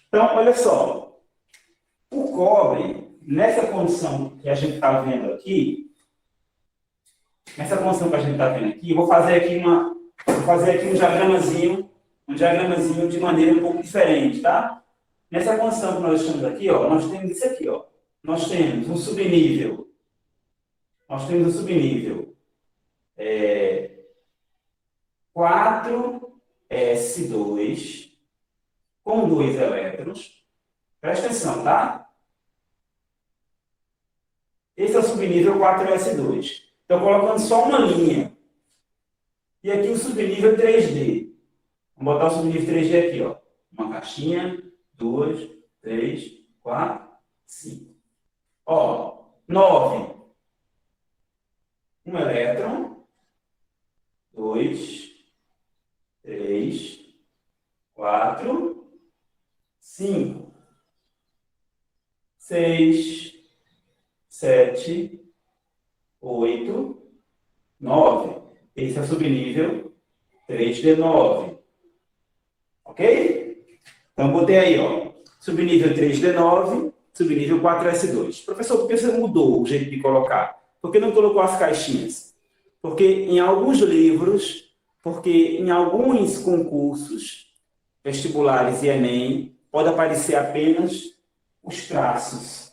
Então, olha só, o cobre, nessa condição que a gente está vendo aqui, eu vou fazer aqui um diagramazinho de maneira um pouco diferente, tá? Nessa condição que nós estamos aqui, ó, nós temos isso aqui, ó. Nós temos um subnível, é, 4s2 com 2 elétrons. Presta atenção, tá? Esse é o subnível 4s2. Estou colocando só uma linha. E aqui o subnível 3D. Vamos botar o subnível 3D aqui, ó. Uma caixinha, 2, 3, 4, 5. Ó, 9. Um elétron. 2, 3, 4, 5, 6, 7, 8, 9. Esse é o subnível 3D9. Ok? Então, botei aí, ó. Subnível 3D9, subnível 4S2. Professor, por que você mudou o jeito de colocar? Por que não colocou as caixinhas? Porque em alguns livros, porque em alguns concursos vestibulares e Enem, pode aparecer apenas os traços.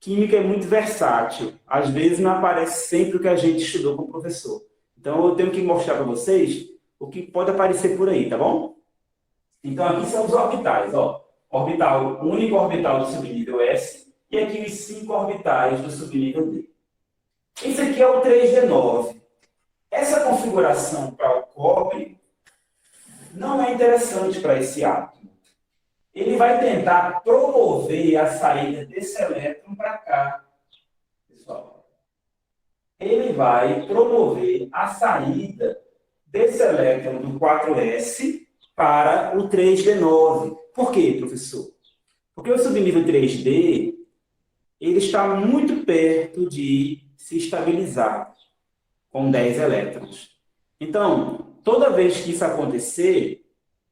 Química é muito versátil. Às vezes não aparece sempre o que a gente estudou com o professor. Então, eu tenho que mostrar para vocês o que pode aparecer por aí, tá bom? Então, aqui são os orbitais, ó. Orbital, único orbital do subnível S e aqui os 5 orbitais do subnível D. Esse aqui é o 3D9. Essa configuração para o cobre não é interessante para esse átomo. Ele vai tentar promover a saída desse elétron para cá. Pessoal, ele vai promover a saída desse elétron do 4s para o 3d9. Por quê, professor? Porque o subnível 3d ele está muito perto de se estabilizar com 10 elétrons. Então, toda vez que isso acontecer,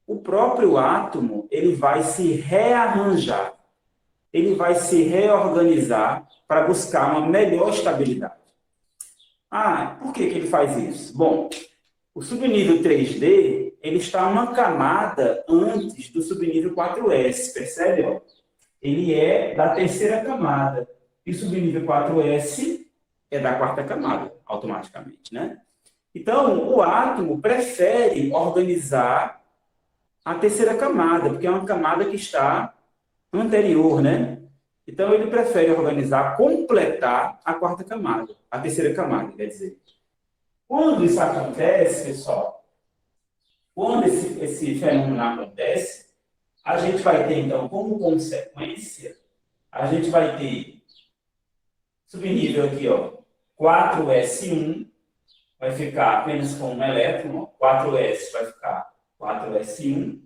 o próprio átomo ele vai se rearranjar, ele vai se reorganizar para buscar uma melhor estabilidade. Ah, por que ele faz isso? Bom, o subnível 3D ele está uma camada antes do subnível 4s, percebe? Ó? Ele é da terceira camada. E o subnível 4s é da quarta camada, automaticamente, né? Então, o átomo prefere organizar a terceira camada, porque é uma camada que está anterior, né? Então, ele prefere organizar, completar a quarta camada, a terceira camada, quer dizer. Quando isso acontece, pessoal, quando esse fenômeno acontece, a gente vai ter, então, como consequência, a gente vai ter subnível aqui, ó, 4s1, vai ficar apenas com um elétron, 4s vai ficar 4s1,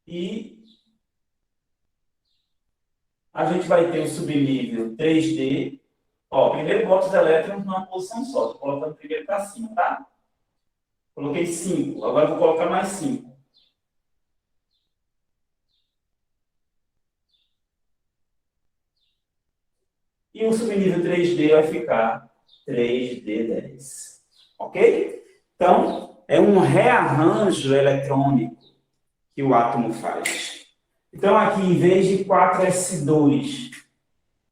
e a gente vai ter o subnível 3D. Ó, primeiro boto os elétrons numa posição só, estou colocando primeiro para cima, tá? Coloquei 5, agora vou colocar mais 5. E o subnível 3D vai ficar 3D10. Ok? Então, é um rearranjo eletrônico que o átomo faz. Então, aqui, em vez de 4s2,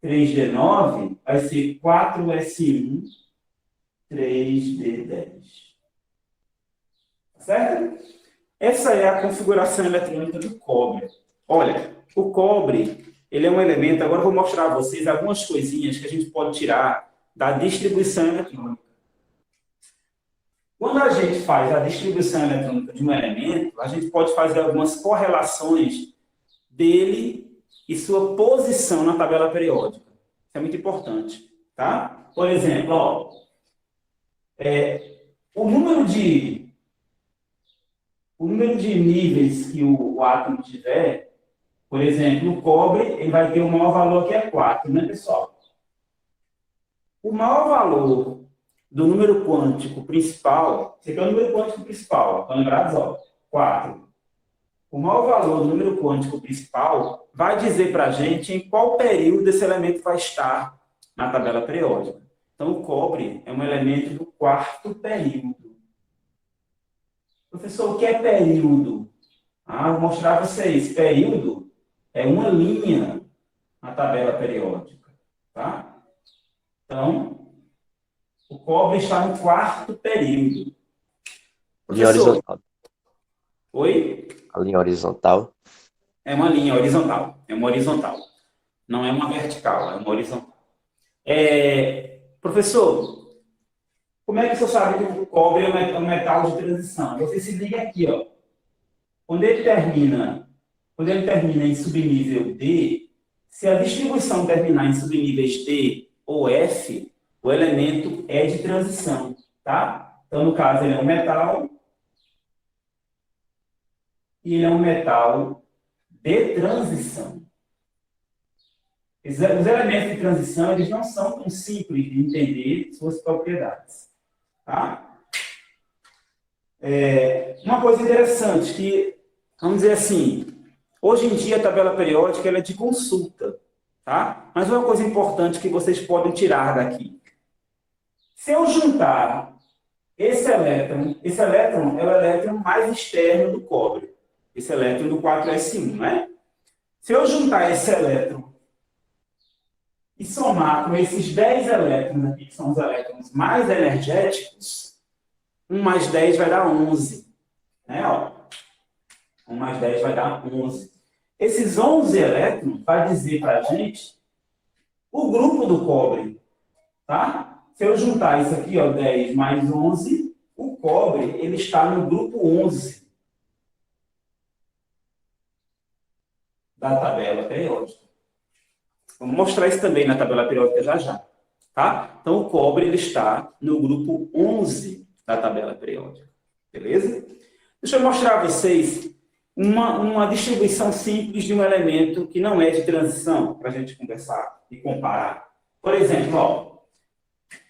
3d9, vai ser 4s1, 3d10. Certo? Essa é a configuração eletrônica do cobre. Olha, o cobre, ele é um elemento, agora eu vou mostrar a vocês algumas coisinhas que a gente pode tirar da distribuição eletrônica. Quando a gente faz a distribuição eletrônica de um elemento, a gente pode fazer algumas correlações dele e sua posição na tabela periódica. Isso é muito importante, tá? Por exemplo, ó, o número de níveis que o átomo tiver, por exemplo, o cobre, ele vai ter o maior valor que é 4, né, pessoal? O maior valor do número quântico principal, esse aqui é o número quântico principal, estão lembrados? Ó, 4. o maior valor do número quântico principal vai dizer para a gente em qual período esse elemento vai estar na tabela periódica. Então, o cobre é um elemento do quarto período. Professor, o que é período? Vou mostrar a vocês. Período é uma linha na tabela periódica. Tá? Então, o cobre está no quarto período. Linha horizontal. Oi? A linha horizontal. É uma linha horizontal. É uma horizontal. Não é uma vertical, é uma horizontal. Professor, como é que você sabe que o cobre é um metal de transição? Você se liga aqui, ó. Quando ele termina em subnível D, se a distribuição terminar em subníveis D ou F, o elemento é de transição, tá? Então, no caso, ele é um metal e ele é um metal de transição. Os elementos de transição, eles não são tão simples de entender suas propriedades. Tá? Uma coisa interessante que, vamos dizer assim, hoje em dia a tabela periódica ela é de consulta. Tá? Mas uma coisa importante que vocês podem tirar daqui. Se eu juntar esse elétron é o elétron mais externo do cobre. Esse elétron do 4s1, né? Se eu juntar esse elétron e somar com esses 10 elétrons aqui, que são os elétrons mais energéticos, 1 mais 10 vai dar 11. Né? Ó, 1 mais 10 vai dar 11. Esses 11 elétrons vai dizer para a gente o grupo do cobre. Tá? Se eu juntar isso aqui, ó, 10 mais 11, o cobre ele está no grupo 11 da tabela periódica. Vamos mostrar isso também na tabela periódica já já. Tá? Então, o cobre ele está no grupo 11 da tabela periódica. Beleza? Deixa eu mostrar a vocês uma distribuição simples de um elemento que não é de transição, para a gente conversar e comparar. Por exemplo, ó,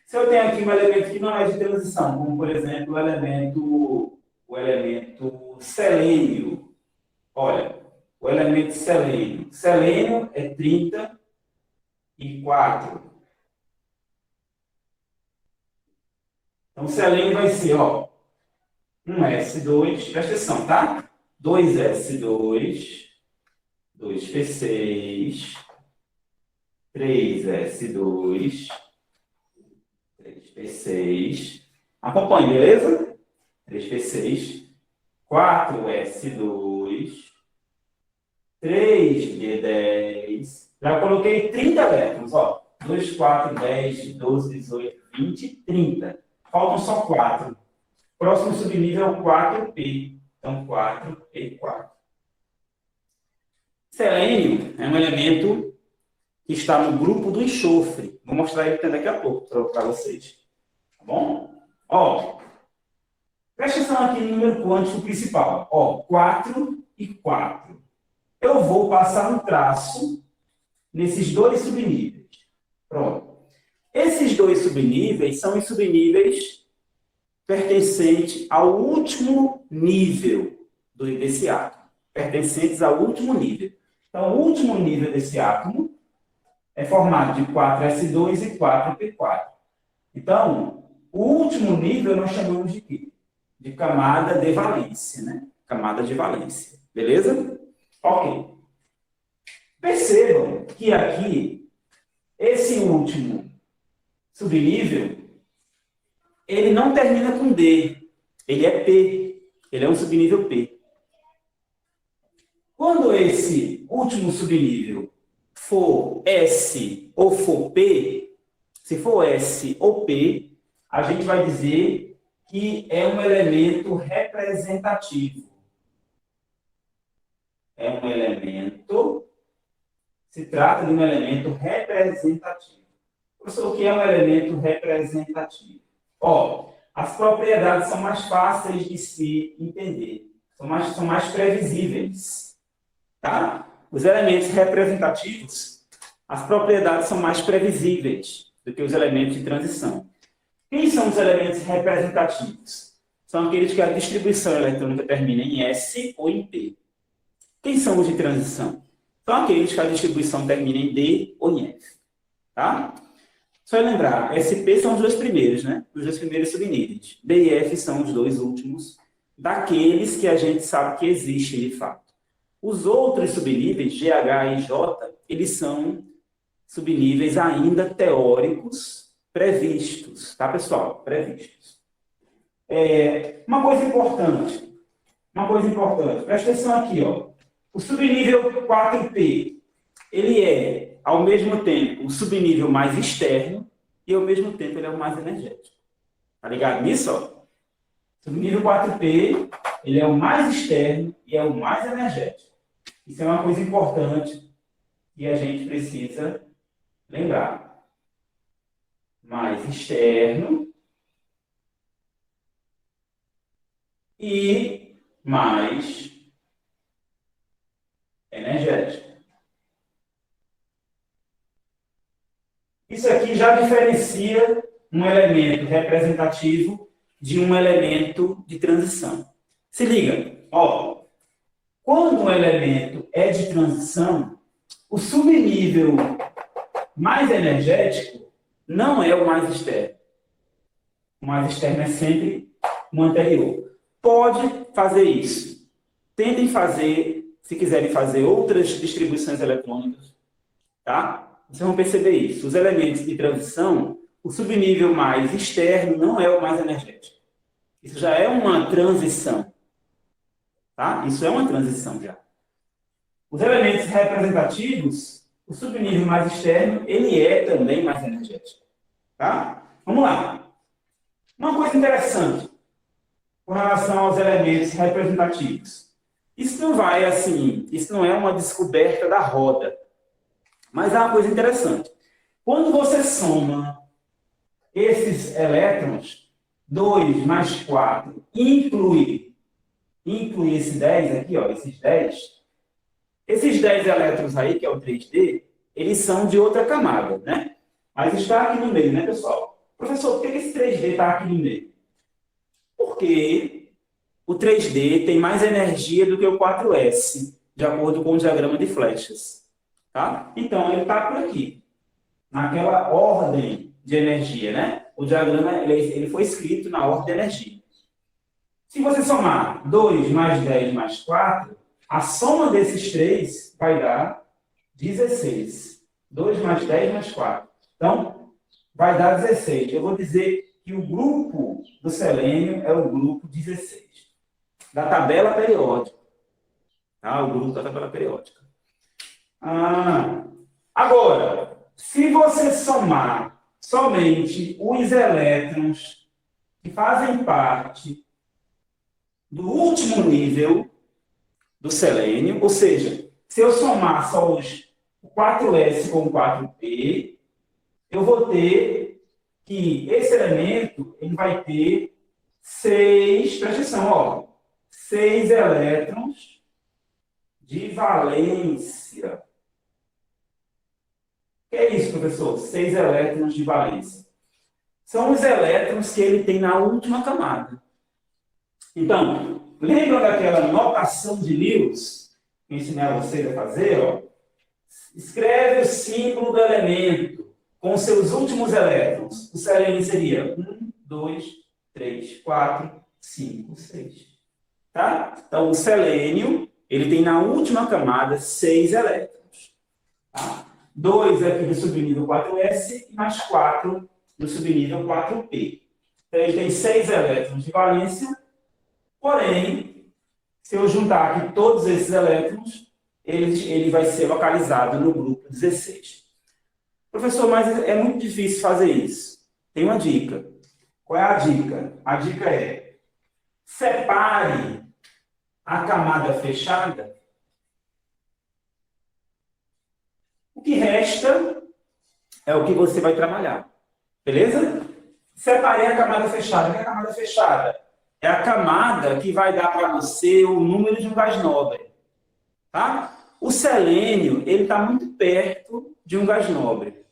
se eu tenho aqui um elemento que não é de transição, como, por exemplo, o elemento selênio. Olha, o elemento selênio. Selênio é 34. Então, selênio vai ser, ó, um S2, presta atenção, tá? 2S2, 2P6, 3S2, 3P6. Acompanhe, beleza? 3P6, 4S2, 3D10. Já coloquei 30 elétrons, ó. 2, 4, 10, 12, 18, 20, 30. Faltam só 4. Próximo subnível é o 4P. Então, 4P4. Selênio é um elemento que está no grupo do enxofre. Vou mostrar ele daqui a pouco para vocês. Tá bom? Ó, presta atenção aqui no número quântico principal. Ó, 4 e 4. Eu vou passar um traço nesses dois subníveis. Pronto. Esses dois subníveis são os subníveis pertencentes ao último nível desse átomo. Pertencentes ao último nível. Então, o último nível desse átomo é formado de 4s2 e 4p4. Então, o último nível nós chamamos de quê? De camada de valência, né? Camada de valência. Beleza? Ok. Percebam que aqui, esse último subnível, ele não termina com D. Ele é P. Ele é um subnível P. Quando esse último subnível for S ou for P, se for S ou P, a gente vai dizer que é um elemento representativo. É um elemento, se trata de um elemento representativo. Professor, o que é um elemento representativo? Ó, as propriedades são mais fáceis de se entender, são mais previsíveis. Tá? Os elementos representativos, as propriedades são mais previsíveis do que os elementos de transição. Quem são os elementos representativos? São aqueles que a distribuição eletrônica termina em S ou em P. Quem são os de transição? São aqueles que a distribuição termina em D ou em F. Tá? Só lembrar, SP são os dois primeiros, né? Os dois primeiros subníveis. D e F são os dois últimos daqueles que a gente sabe que existem de fato. Os outros subníveis, GH e J, eles são subníveis ainda teóricos previstos, tá, pessoal? Previstos. Uma coisa importante, presta atenção aqui, ó. O subnível 4P, ele é, ao mesmo tempo, o subnível mais externo e, ao mesmo tempo, ele é o mais energético. Tá ligado nisso, ó? O subnível 4P, ele é o mais externo e é o mais energético. Isso é uma coisa importante que a gente precisa lembrar. Mais externo e mais energético. Isso aqui já diferencia um elemento representativo de um elemento de transição. Se liga, ó, quando um elemento é de transição, o subnível mais energético não é o mais externo. O mais externo é sempre o anterior. Pode fazer isso. Tentem fazer, se quiserem fazer outras distribuições eletrônicas, tá? Vocês vão perceber isso. Os elementos de transição, o subnível mais externo não é o mais energético. Isso já é uma transição. Tá? Isso é uma transição já. Os elementos representativos, o subnível mais externo, ele é também mais energético. Tá? Vamos lá. Uma coisa interessante com relação aos elementos representativos. Isso não vai assim, isso não é uma descoberta da roda. Mas é uma coisa interessante. Quando você soma esses elétrons, 2 mais 4, inclui esse 10 aqui, ó, esses 10 elétrons aí, que é o 3D, eles são de outra camada, né? Mas está aqui no meio, né, pessoal? Professor, por que esse 3D está aqui no meio? Porque o 3D tem mais energia do que o 4S, de acordo com o diagrama de flechas. Tá? Então, ele está por aqui, naquela ordem de energia, né? O diagrama ele foi escrito na ordem de energia. Se você somar 2 mais 10 mais 4, a soma desses três vai dar 16. 2 mais 10 mais 4. Então, vai dar 16. Eu vou dizer que o grupo do selênio é o grupo 16, da tabela periódica. Tá? O grupo da tabela periódica. Agora, se você somar somente os elétrons que fazem parte do último nível do selênio, ou seja, se eu somar só os 4S com 4P, eu vou ter que esse elemento ele vai ter 6, presta atenção, ó, 6 elétrons de valência. O que é isso, professor? 6 elétrons de valência. São os elétrons que ele tem na última camada. Então, lembra daquela notação de Lewis que eu ensinei a vocês a fazer? Ó? Escreve o símbolo do elemento com seus últimos elétrons. O selênio seria 1, 2, 3, 4, 5, 6. Tá? Então, o selênio ele tem na última camada 6 elétrons. Tá? 2 aqui do subnível 4S e mais 4 do subnível 4P. Então, ele tem 6 elétrons de valência, porém, se eu juntar aqui todos esses elétrons, ele vai ser localizado no grupo 16. Professor, mas é muito difícil fazer isso. Tem uma dica. Qual é a dica? A dica é: separe a camada fechada. O que resta é o que você vai trabalhar. Beleza? Separei a camada fechada. O que é a camada fechada? É a camada que vai dar para você o número de um gás nobre. Tá? O selênio, ele está muito perto de um gás nobre.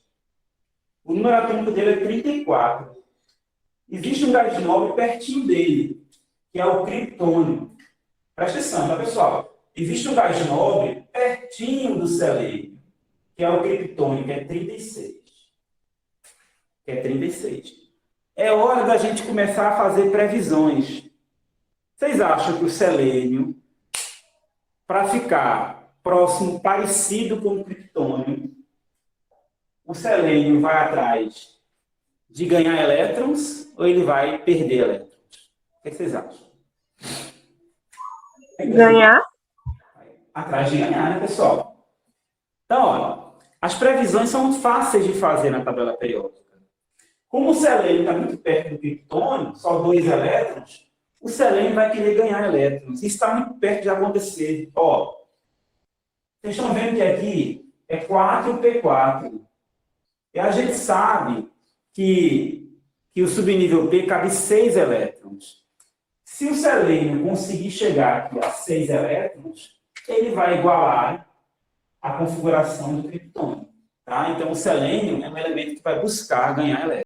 O número atômico dele é 34. Existe um gás nobre pertinho dele, que é o criptônio. Presta atenção, tá, pessoal? existe um gás nobre pertinho do selênio, que é o criptônio, que é 36. É hora da gente começar a fazer previsões. Vocês acham que o selênio, para ficar próximo, parecido com o criptônio, o selênio vai atrás de ganhar elétrons ou ele vai perder elétrons? O que vocês acham? Ganhar? Atrás de ganhar, né, pessoal? Então, olha, as previsões são fáceis de fazer na tabela periódica. Como o selênio está muito perto do criptônio, só 2 elétrons, o selênio vai querer ganhar elétrons. Isso está muito perto de acontecer. Ó, vocês estão vendo que aqui é 4p4. E a gente sabe que o subnível P cabe 6 elétrons. Se o selênio conseguir chegar aqui a 6 elétrons, ele vai igualar a configuração do criptônio. Tá? Então, o selênio é um elemento que vai buscar ganhar elétrons.